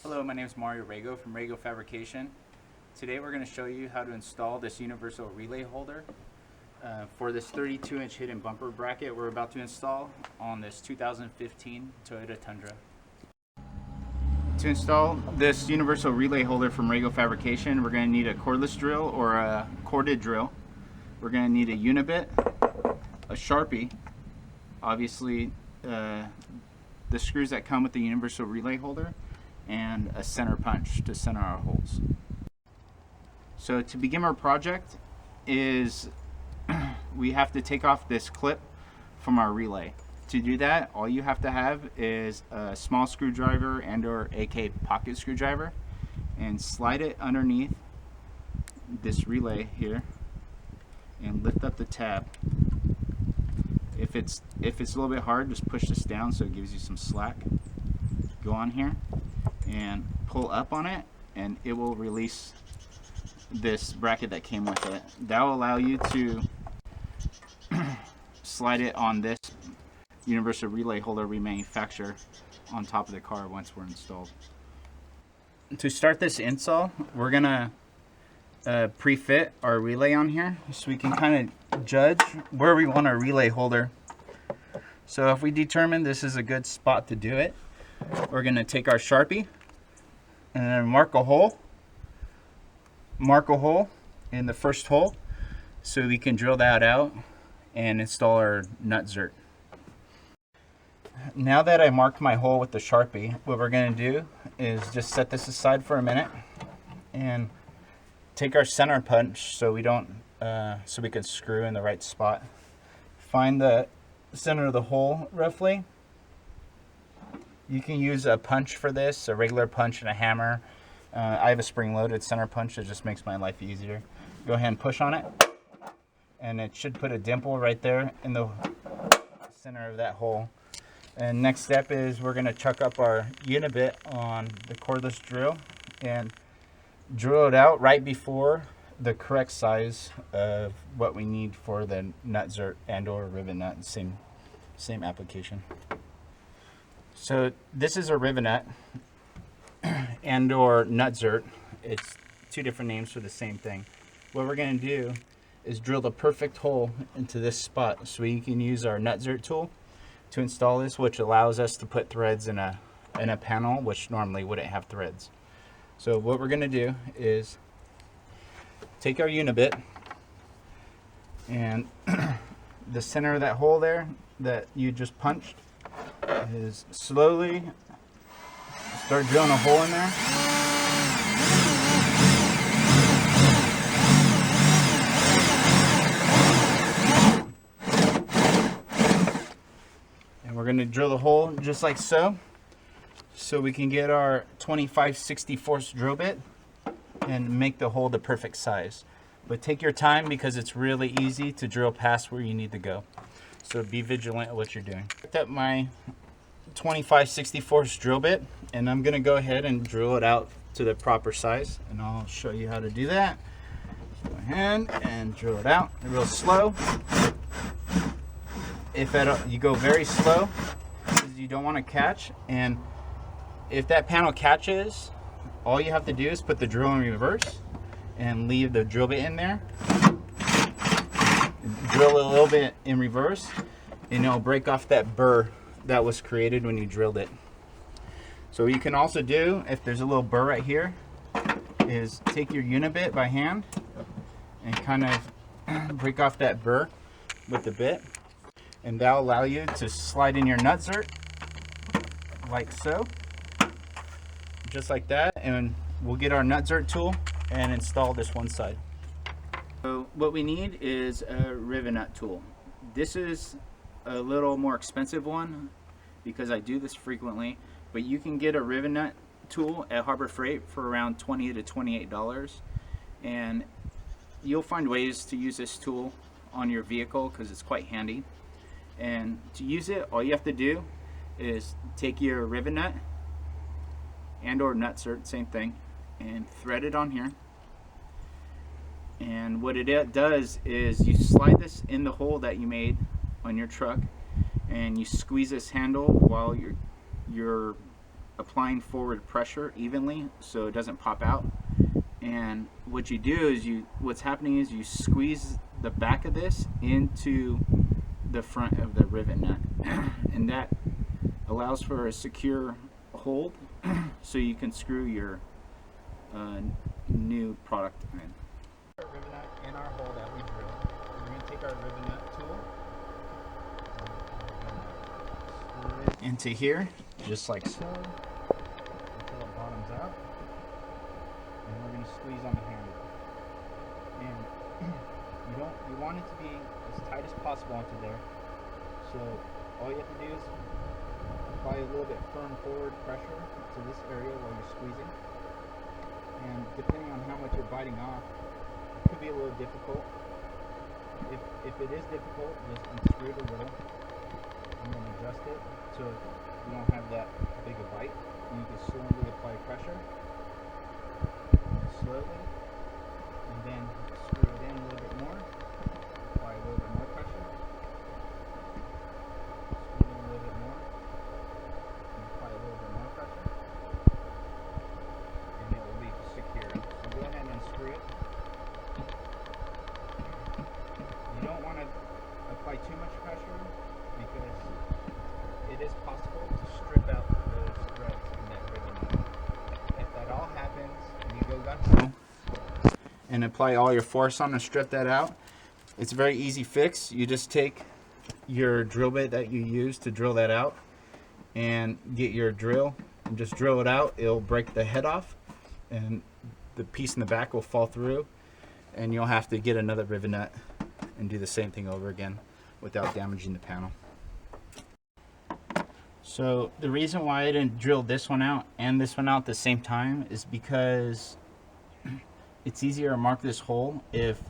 Hello, my name is Rago from Rago Fabrication. Today we're going to show you how to install this universal relay holder for this 32-inch hidden bumper bracket we're about to install on this 2015 Toyota Tundra. To install this universal relay holder from Rago Fabrication, we're going to need a cordless drill or a corded drill. We're going to need a unibit, a Sharpie, obviously the screws that come with the universal relay holder, and a center punch to center our holes. So to begin our project is we have to take off this clip from our relay. To do that, all you have to have is a small screwdriver and or AK pocket screwdriver, and slide it underneath this relay here and lift up the tab. If it's a little bit hard, just push this down so it gives you some slack. Go on here and pull up on it, and it will release this bracket that came with it. That will allow you to slide it on this universal relay holder we manufacture on top of the car once we're installed. To start this install, we're gonna pre-fit our relay on here so we can kind of judge where we want our relay holder. So if we determine this is a good spot to do it, we're going to take our Sharpie and then mark a hole in the first hole so we can drill that out and install our nut zert. Now that I marked my hole with the Sharpie, what we're going to do is just set this aside for a minute and take our center punch so we don't so we can screw in the right spot. Find the center of the hole roughly. You can use a punch for this, a regular punch and a hammer. I have a spring-loaded center punch that just makes my life easier. Go ahead and push on it, and it should put a dimple right there in the center of that hole. And next step is we're going to chuck up our unibit on the cordless drill and drill it out right before the correct size of what we need for the nut zert and or rivet nut. Same application. So this is a rivet nut and or nut zert. It's two different names for the same thing. What we're going to do is drill the perfect hole into this spot so we can use our nut zert tool to install this, which allows us to put threads in a panel which normally wouldn't have threads. So what we're going to do is take our unibit and the center of that hole there that you just punched is slowly start drilling a hole in there. And we're going to drill the hole just like so we can get our 25/64 drill bit and make the hole the perfect size. But take your time because it's really easy to drill past where you need to go. So be vigilant at what you're doing. I picked up my 25/64 drill bit and I'm going to go ahead and drill it out to the proper size, and I'll show you how to do that. Go ahead and drill it out real slow. If you go very slow, because you don't want to catch, and if that panel catches, all you have to do is put the drill in reverse and leave the drill bit in there. Drill a little bit in reverse and it'll break off that burr that was created when you drilled it. So what you can also do, if there's a little burr right here, is take your unibit by hand and kind of break off that burr with the bit, and that'll allow you to slide in your nut zert like so, just like that, and we'll get our nut zert tool and install this one side. So what we need is a rivet nut tool. This is a little more expensive one because I do this frequently, but you can get a rivet nut tool at Harbor Freight for around $20 to $28, and you'll find ways to use this tool on your vehicle because it's quite handy. And to use it, all you have to do is take your rivet nut and or nut zert, same thing, and thread it on here. And what it does is you slide this in the hole that you made on your truck, and you squeeze this handle while you're applying forward pressure evenly so it doesn't pop out. And what you do is what's happening is you squeeze the back of this into the front of the rivet nut, and that allows for a secure hold so you can screw your new product in. Our rivet nut in our hole that we drilled. We're going to take our rivet nut tool and we're going to screw it into here, just like so, until it bottoms out. And we're going to squeeze on the handle. And you want it to be as tight as possible onto there. So all you have to do is apply a little bit firm forward pressure to this area while you're squeezing. And depending on how much you're biting off, it could be a little difficult. If it is difficult, just unscrew it a little and then adjust it so you don't have that big a bite. And you can slowly apply pressure, slowly, and then screw it in a little bit more. Apply a little bit more pressure. Screw in a little bit more. And apply a little bit more pressure. And it will be secure. So go ahead and unscrew it. You don't want to apply too much pressure because it is possible to strip out those threads in that ribbon. If that all happens and you go gun and apply all your force on to strip that out, it's a very easy fix. You just take your drill bit that you use to drill that out and get your drill and just drill it out. It'll break the head off and the piece in the back will fall through, and you'll have to get another rivet nut and do the same thing over again without damaging the panel. So the reason why I didn't drill this one out and this one out at the same time is because it's easier to mark this hole. If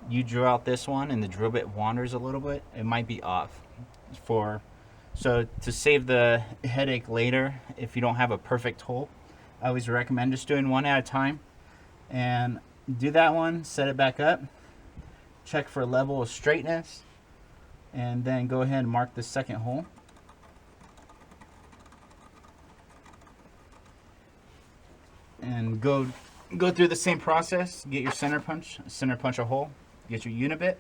you drill out this one and the drill bit wanders a little bit, it might be off. So to save the headache later, if you don't have a perfect hole, I always recommend just doing one at a time. And do that one, set it back up, check for a level of straightness, and then go ahead and mark the second hole. And go through the same process. Get your center punch a hole, get your unibit,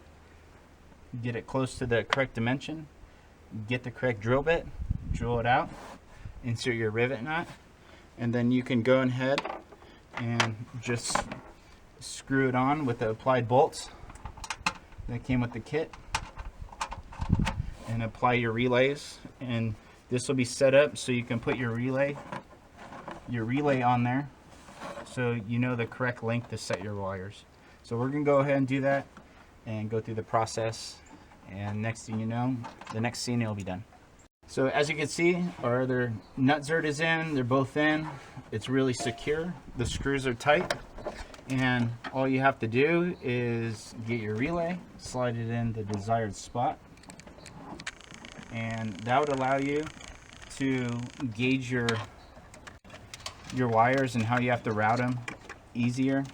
get it close to the correct dimension, get the correct drill bit, drill it out, insert your rivet nut, and then you can go ahead and just screw it on with the applied bolts that came with the kit, and apply your relays. And this will be set up so you can put your relay on there, so you know the correct length to set your wires. So we're gonna go ahead and do that and go through the process, and next thing you know, the next scene will be done. So as you can see, our other nut zert is in, they're both in. It's really secure, the screws are tight, and all you have to do is get your relay, slide it in the desired spot, and that would allow you to gauge your wires and how you have to route them easier.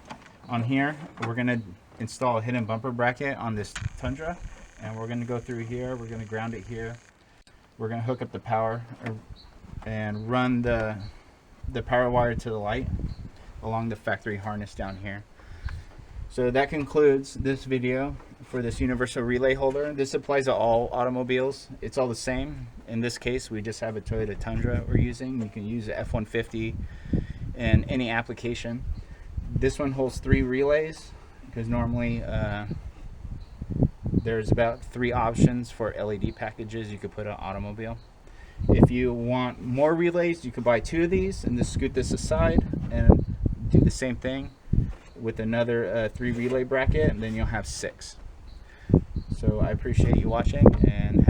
On here, we're going to install a hidden bumper bracket on this Tundra, and we're going to go through here, we're going to ground it here, we're going to hook up the power and run the power wire to the light along the factory harness down here. So that concludes this video for this universal relay holder. This applies to all automobiles. It's all the same. In this case, we just have a Toyota Tundra we're using. You can use the F-150 in any application. This one holds 3 relays because normally there's about 3 options for LED packages you could put on an automobile. If you want more relays, you can buy 2 of these and just scoot this aside and do the same thing with another 3 relay bracket, and then you'll have 6. So I appreciate you watching, and